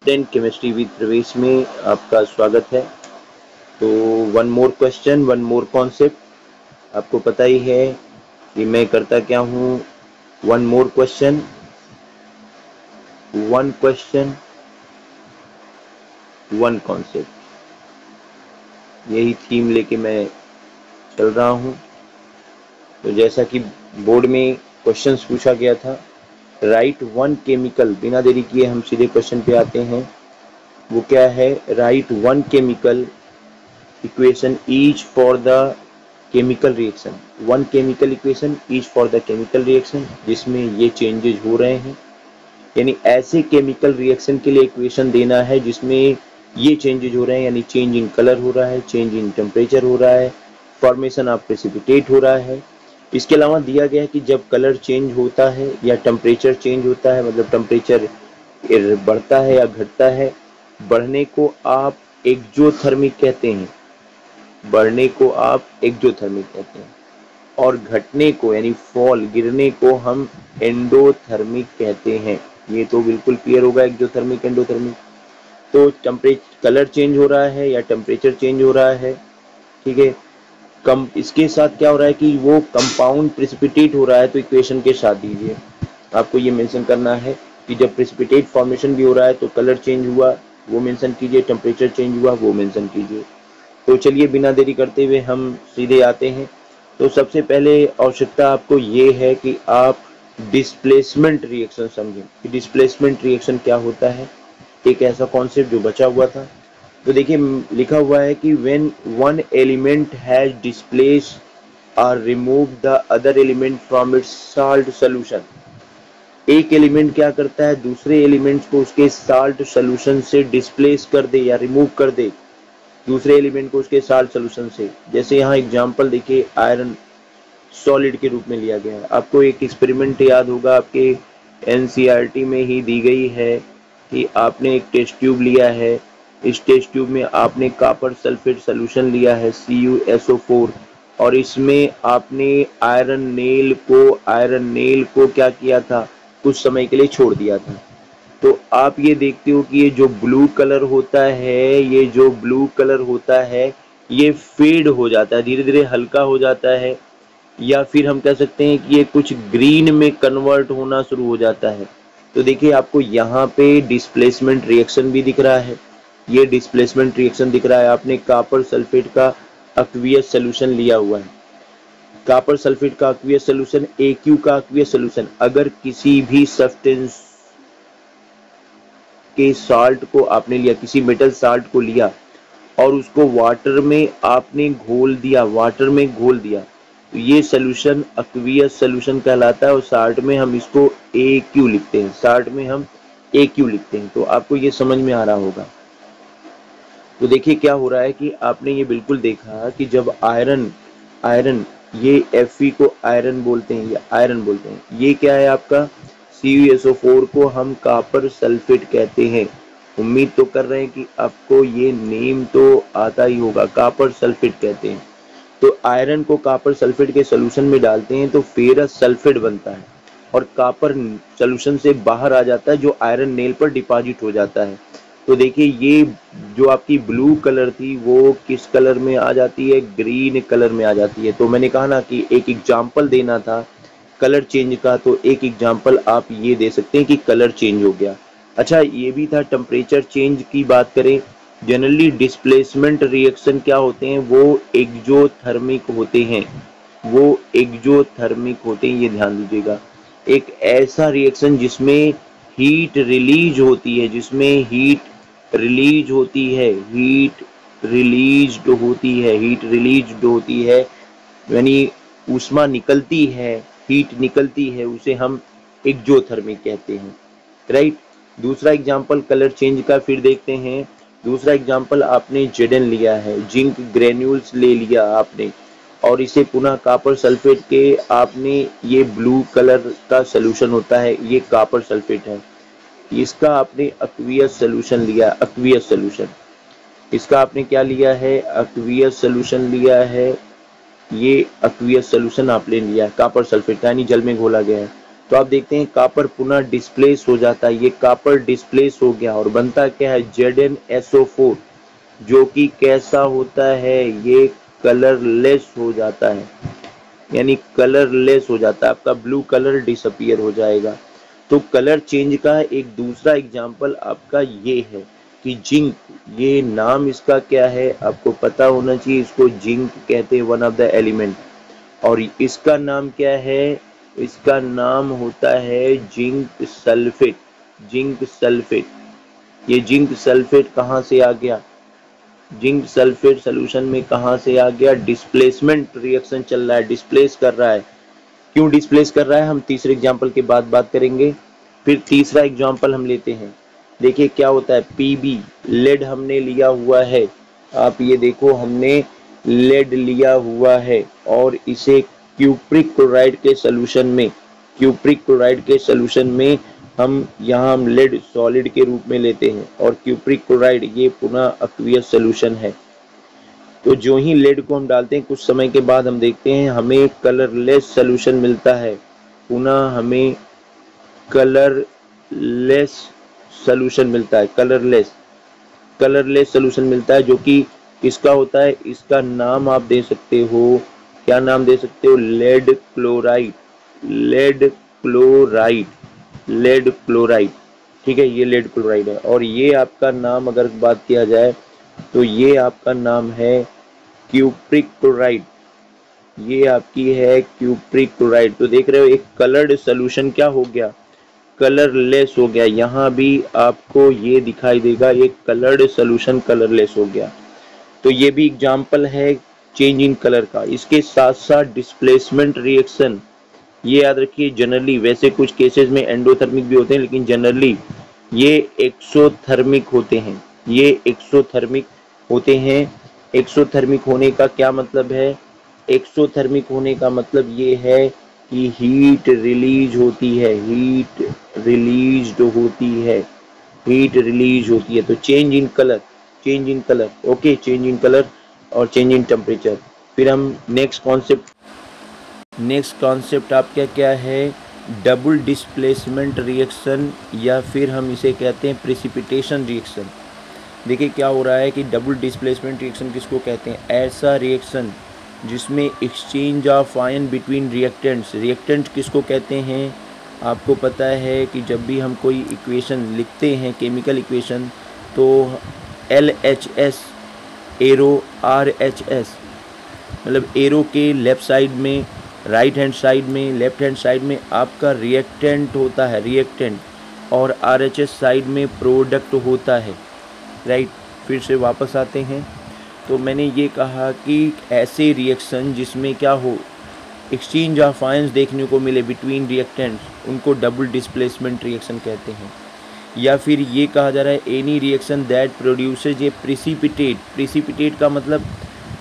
Instant chemistry with प्रवेश में आपका स्वागत है। तो one more question, one more concept. आपको पता ही है कि मैं करता क्या हूँ। One more question, one question, one concept, यही थीम लेके मैं चल रहा हूँ। तो जैसा कि बोर्ड में क्वेश्चंस पूछा गया था, राइट वन केमिकल, बिना देरी किए हम सीधे क्वेश्चन पे आते हैं। वो क्या है? Right one chemical equation each for the chemical reaction. One chemical equation each for the chemical reaction, जिसमें ये चेंजेस हो रहे हैं। यानी ऐसे केमिकल रिएक्शन के लिए इक्वेशन देना है जिसमें ये चेंजेस हो रहे हैं, यानी चेंज इन कलर हो रहा है, चेंज इन टेम्परेचर हो रहा है, फॉर्मेशन ऑफ प्रेसिपिटेट हो रहा है। इसके अलावा दिया गया है कि जब कलर चेंज होता है या टेम्परेचर चेंज होता है, मतलब टेम्परेचर बढ़ता है या घटता है, बढ़ने को आप एक्सोथर्मिक कहते हैं, बढ़ने को आप एक्सोथर्मिक कहते हैं, और घटने को यानी फॉल, गिरने को हम एंडोथर्मिक कहते हैं। ये तो बिल्कुल क्लियर होगा, एक्सोथर्मिक एंडोथर्मिक। तो टेम्परेचर, कलर चेंज हो रहा है या टेम्परेचर चेंज हो रहा है, ठीक है। इसके साथ क्या हो रहा है कि वो कंपाउंड प्रेसिपिटेट हो रहा है, तो इक्वेशन के साथ दीजिए। आपको ये मेंशन करना है कि जब प्रेसिपिटेट फॉर्मेशन भी हो रहा है तो कलर चेंज हुआ, वो मेंशन कीजिए, टेम्परेचर चेंज हुआ, वो मेंशन कीजिए। तो चलिए बिना देरी करते हुए हम सीधे आते हैं। तो सबसे पहले आवश्यकता आपको ये है कि आप डिस्प्लेसमेंट रिएक्शन समझें कि डिस्प्लेसमेंट रिएक्शन क्या होता है, एक ऐसा कॉन्सेप्ट जो बचा हुआ था। तो देखिए लिखा हुआ है कि when one element has displaced और remove the other element from its salt solution. एक एलिमेंट क्या करता है, दूसरे एलिमेंट्स को उसके साल्ट सॉल्यूशन से डिस्प्लेस कर दे या रिमूव कर दे, दूसरे एलिमेंट को उसके साल्ट सॉल्यूशन से। जैसे यहाँ एग्जांपल देखिए, आयरन सॉलिड के रूप में लिया गया है। आपको एक एक्सपेरिमेंट याद होगा, आपके एनसीईआरटी में ही दी गई है कि आपने एक टेस्ट ट्यूब लिया है, इस टेस्ट ट्यूब में आपने कॉपर सल्फेट सॉल्यूशन लिया है CuSO4, और इसमें आपने आयरन नेल को क्या किया था, कुछ समय के लिए छोड़ दिया था। तो आप ये देखते हो कि ये जो ब्लू कलर होता है, ये जो ब्लू कलर होता है, ये फेड हो जाता है, धीरे धीरे हल्का हो जाता है, या फिर हम कह सकते हैं कि ये कुछ ग्रीन में कन्वर्ट होना शुरू हो जाता है। तो देखिए आपको यहाँ पे डिस्प्लेसमेंट रिएक्शन भी दिख रहा है, ये डिस्प्लेसमेंट रिएक्शन दिख रहा है। आपने कॉपर सल्फेट का एक्वियस सोल्यूशन लिया हुआ है, कॉपर सल्फेट का एक्वियस सोल्यूशन, AQ का एक्वियस सोल्यूशन। अगर किसी भी सब्सटेंस के साल्ट को आपने लिया, किसी मेटल साल्ट को लिया और उसको वाटर में आपने घोल दिया, वाटर में घोल दिया, तो ये सोल्यूशन एक्वियस सोल्यूशन कहलाता है, और साल्ट में हम इसको AQ लिखते हैं, साल्ट में हम AQ लिखते हैं। तो आपको ये समझ में आ रहा होगा। तो देखिए क्या हो रहा है कि आपने ये बिल्कुल देखा कि जब आयरन ये Fe को आयरन बोलते हैं या आयरन बोलते हैं, ये क्या है आपका CuSO4 को हम कॉपर सल्फेट कहते हैं। उम्मीद तो कर रहे हैं कि आपको ये नेम तो आता ही होगा, कॉपर सल्फेट कहते हैं। तो आयरन को कॉपर सल्फेट के सोल्यूशन में डालते हैं तो फेरस सल्फेट बनता है, और कॉपर सोल्यूशन से बाहर आ जाता है, जो आयरन नेल पर डिपॉजिट हो जाता है। तो देखिए ये जो आपकी ब्लू कलर थी वो किस कलर में आ जाती है, ग्रीन कलर में आ जाती है। तो मैंने कहा ना कि एक एग्जाम्पल देना था कलर चेंज का, तो एक एग्जाम्पल आप ये दे सकते हैं कि कलर चेंज हो गया। अच्छा ये भी था, टेम्परेचर चेंज की बात करें, जनरली डिस्प्लेसमेंट रिएक्शन क्या होते हैं, वो एक्सोथर्मिक होते हैं, वो एक्सोथर्मिक होते हैं, ये ध्यान दीजिएगा। एक ऐसा रिएक्शन जिसमें हीट रिलीज होती है, जिसमें हीट रिलीज होती है, हीट रिलीज्ड होती है, यानी ऊष्मा निकलती है, हीट निकलती है, उसे हम एक्सोथर्मिक कहते हैं, राइट। दूसरा एग्जांपल कलर चेंज का फिर देखते हैं। दूसरा एग्जांपल आपने Zn लिया है, जिंक ग्रेन्यूल्स ले लिया आपने, और इसे पुनः कॉपर सल्फेट के आपने, ये ब्लू कलर का सोल्यूशन होता है, ये कॉपर सल्फेट है, इसका आपने एक्वियस सोल्यूशन लिया, एक्वियस सोल्यूशन, इसका आपने क्या लिया है, एक्वियस सोल्यूशन लिया है, ये एक्वियस सोल्यूशन आपने लिया है कॉपर सल्फेट का, यानी जल में घोला गया है। तो आप देखते हैं कॉपर पुनः डिस्प्लेस हो जाता है, ये कॉपर डिस्प्लेस हो गया और बनता क्या है ZnSO4, जो कि कैसा होता है, ये कलरलेस हो जाता है, यानी कलरलेस हो जाता है, आपका ब्लू कलर डिसअपियर हो जाएगा। तो कलर चेंज का एक दूसरा एग्जांपल आपका ये है कि जिंक, ये नाम इसका क्या है आपको पता होना चाहिए, इसको जिंक कहते हैं, वन ऑफ द एलिमेंट। और इसका नाम क्या है, इसका नाम होता है जिंक सल्फेट, जिंक सल्फेट। ये जिंक सल्फेट कहाँ से आ गया, जिंक सल्फेट सॉल्यूशन में कहाँ से आ गया, डिस्प्लेसमेंट रिएक्शन चल रहा है, डिस्प्लेस कर रहा है। क्यों डिस्प्लेस कर रहा है हम तीसरे एग्जांपल के बाद बात करेंगे। फिर तीसरा एग्जांपल हम लेते हैं, देखिए क्या होता है, पीबी लेड हमने लिया हुआ है, आप ये देखो हमने लेड लिया हुआ है और इसे क्यूप्रिक क्लोराइड के सॉल्यूशन में, क्यूप्रिक क्लोराइड के सॉल्यूशन में हम यहाँ हम लेड सॉलिड के रूप में लेते हैं और क्यूप्रिक क्लोराइड ये पुनः एक्वियस सॉल्यूशन है। तो जो ही लेड को हम डालते हैं कुछ समय के बाद हम देखते हैं हमें कलरलेस सॉल्यूशन मिलता है, पुनः हमें कलरलेस सॉल्यूशन मिलता है, कलरलेस सॉल्यूशन मिलता है, जो कि किसका होता है, इसका नाम आप दे सकते हो, क्या नाम दे सकते हो, lead chloride, lead chloride, lead chloride. ठीक है, ये लेड क्लोराइड है। और ये आपका नाम अगर बात किया जाए तो ये आपका नाम है क्यूप्रिक क्लोराइड, ये आपकी है क्यूप्रिक क्लोराइड। तो देख रहे हो एक कलर्ड सॉल्यूशन क्या हो गया, कलरलेस हो गया। यहाँ भी आपको ये दिखाई देगा एक कलर्ड सॉल्यूशन कलरलेस हो गया। तो ये भी एग्जांपल है चेंज इन कलर का। इसके साथ साथ डिस्प्लेसमेंट रिएक्शन, ये याद रखिए जनरली, वैसे कुछ केसेस में एंडोथर्मिक भी होते हैं लेकिन जनरली ये एक्सोथर्मिक होते हैं, ये एक्सोथर्मिक होते हैं। एक्सोथर्मिक होने का क्या मतलब है, एक्सोथर्मिक होने का मतलब ये है कि हीट रिलीज होती है, हीट रिलीज्ड होती है, हीट रिलीज होती है। तो change in colour, change in colour, okay, change in colour और चेंज इन टेम्परेचर। फिर हम नेक्स्ट कॉन्सेप्ट आपका क्या है, डबल डिस्प्लेसमेंट रिएक्शन, या फिर हम इसे कहते हैं प्रेसिपिटेशन रिएक्शन। देखिए क्या हो रहा है कि डबल डिस्प्लेसमेंट रिएक्शन किसको कहते हैं, ऐसा रिएक्शन जिसमें exchange of ion between reactants. Reactant किसको कहते हैं, आपको पता है कि जब भी हम कोई इक्वेशन लिखते हैं, केमिकल इक्वेशन, तो LHS एरो RHS, मतलब एरो के लेफ़्ट साइड में, राइट हैंड साइड में, लेफ्ट हैंड साइड में आपका रिएक्टेंट होता है, रिएक्टेंट, और RHS साइड में प्रोडक्ट होता है, राइट। फिर से वापस आते हैं, तो मैंने ये कहा कि ऐसे रिएक्शन जिसमें क्या हो, एक्सचेंज ऑफ आयंस देखने को मिले बिटवीन रिएक्टेंट्स, उनको डबल डिस्प्लेसमेंट रिएक्शन कहते हैं। या फिर ये कहा जा रहा है any reaction that produces A precipitate. Precipitate का मतलब,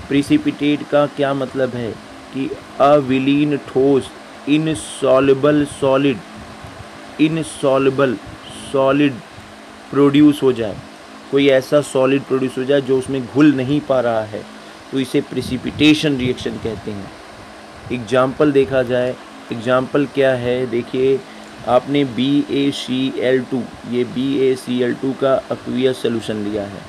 प्रेसिपिटेट का क्या मतलब है कि अविलीन ठोस, insoluble solid, insoluble solid produce हो जाए, कोई ऐसा सॉलिड प्रोड्यूस हो जाए जो उसमें घुल नहीं पा रहा है, तो इसे प्रेसिपिटेशन रिएक्शन कहते हैं। एग्जाम्पल देखा जाए, एग्जाम्पल क्या है, देखिए आपने BaCl2, ये BaCl2 का एक्वियस सॉल्यूशन लिया है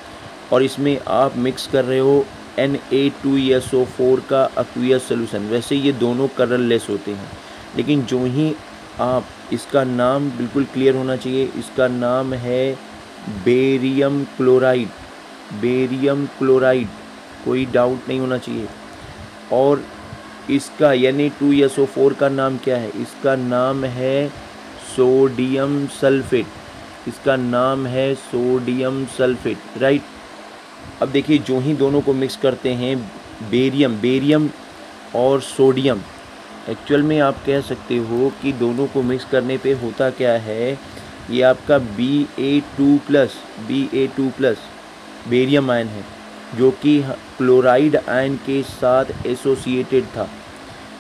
और इसमें आप मिक्स कर रहे हो Na2SO4 का एक्वियस सॉल्यूशन। वैसे ये दोनों कलरलेस होते हैं, लेकिन जो ही आप, इसका नाम बिल्कुल क्लियर होना चाहिए, इसका नाम है बेरियम क्लोराइड, बेरियम क्लोराइड, कोई डाउट नहीं होना चाहिए। और इसका Na2SO4 का नाम क्या है, इसका नाम है सोडियम सल्फेट, इसका नाम है सोडियम सल्फेट, राइट। अब देखिए जो ही दोनों को मिक्स करते हैं, बेरियम और सोडियम, एक्चुअल में आप कह सकते हो कि दोनों को मिक्स करने पे होता क्या है, ये आपका Ba2+ बेरियम आयन है, जो कि क्लोराइड आयन के साथ एसोसिएटेड था।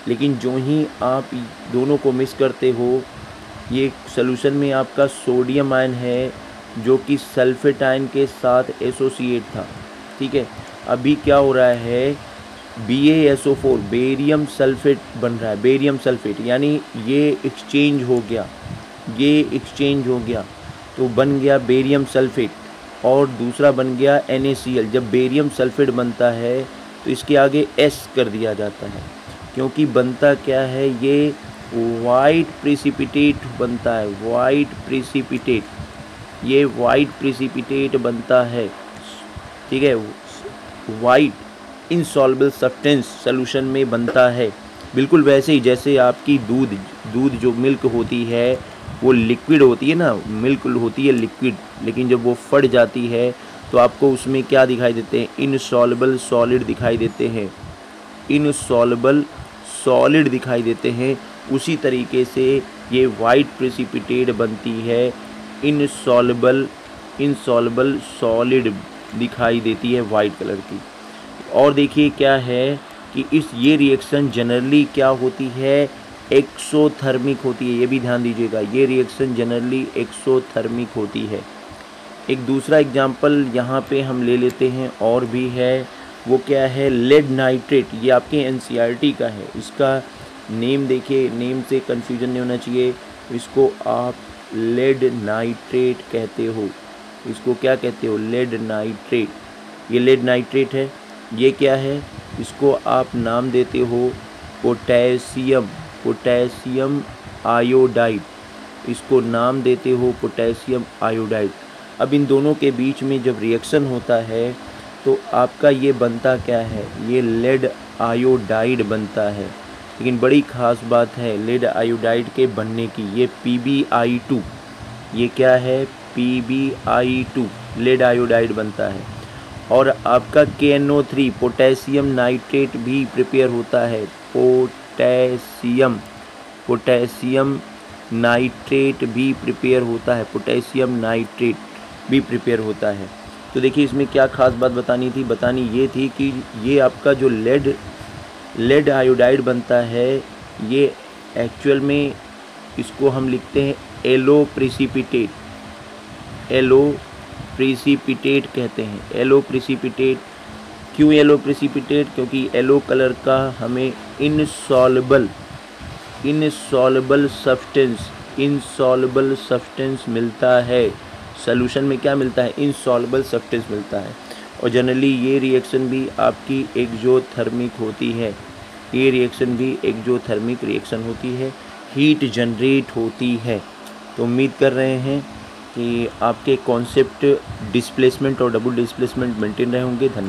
लेकिन जो ही आप दोनों को मिक्स करते हो, ये सॉल्यूशन में आपका सोडियम आयन है जो कि सल्फेट आयन के साथ एसोसिएट था, ठीक है। अभी क्या हो रहा है, BaSO4 बेरियम सल्फेट बन रहा है, बेरियम सल्फेट, यानी ये एक्सचेंज हो गया, ये एक्सचेंज हो गया तो बन गया बेरियम सल्फेट, और दूसरा बन गया NaCl। जब बेरियम सल्फेट बनता है तो इसके आगे S कर दिया जाता है, क्योंकि बनता क्या है, ये वाइट प्रेसिपिटेट बनता है, वाइट प्रेसिपिटेट, ये वाइट प्रेसिपिटेट बनता है, ठीक है, वाइट इनसॉल्युबल सब्सटेंस सॉल्यूशन में बनता है। बिल्कुल वैसे ही जैसे आपकी दूध जो मिल्क होती है वो लिक्विड होती है ना, मिल्क होती है लिक्विड, लेकिन जब वो फट जाती है तो आपको उसमें क्या दिखाई देते हैं, इनसॉल्युबल सॉलिड दिखाई देते हैं, इनसॉल्युबल सॉलिड दिखाई देते हैं। उसी तरीके से ये वाइट प्रेसिपिटेट बनती है, इनसॉल्युबल सॉलिड दिखाई देती है वाइट कलर की। और देखिए क्या है कि ये रिएक्शन जनरली क्या होती है, एक्सोथर्मिक होती है, ये भी ध्यान दीजिएगा, ये रिएक्शन जनरली एक्सोथर्मिक होती है। एक दूसरा एग्जांपल यहाँ पे हम ले लेते हैं और भी है, वो क्या है, लेड नाइट्रेट। ये आपके NCERT का है, इसका नेम देखिए, नेम से कंफ्यूजन नहीं होना चाहिए। इसको आप लेड नाइट्रेट कहते हो, इसको क्या कहते हो, लेड नाइट्रेट। ये लेड नाइट्रेट है। ये क्या है, इसको आप नाम देते हो पोटेशियम आयोडाइड, इसको नाम देते हो पोटेशियम आयोडाइड। अब इन दोनों के बीच में जब रिएक्शन होता है तो आपका ये बनता क्या है, ये लेड आयोडाइड बनता है। लेकिन बड़ी ख़ास बात है लेड आयोडाइड के बनने की, ये PbI2, ये क्या है, PbI2 लेड आयोडाइड बनता है। और आपका KNO3 पोटेशियम नाइट्रेट भी प्रिपेयर होता है, पोटेशियम नाइट्रेट भी प्रिपेयर होता है, पोटेशियम नाइट्रेट भी प्रिपेयर होता है। तो देखिए इसमें क्या खास बात बतानी ये थी कि ये आपका जो लेड आयोडाइड बनता है, ये एक्चुअल में इसको हम लिखते हैं एलो प्रेसिपिटेट कहते हैं, एलो प्रेसिपिटेट। क्यों एलो प्रेसिपिटेट, क्योंकि येलो कलर का हमें इनसॉल्युबल सब्सटेंस मिलता है। सॉल्यूशन में क्या मिलता है, इनसॉल्युबल सब्सटेंस मिलता है। और जनरली ये रिएक्शन भी आपकी एक्सोथर्मिक होती है, ये रिएक्शन भी एक्सोथर्मिक रिएक्शन होती है, हीट जनरेट होती है। तो उम्मीद कर रहे हैं कि आपके कॉन्सेप्ट डिस्प्लेसमेंट और डबल डिस्प्लेसमेंट मेंटेन रहे होंगे। धन्यवाद।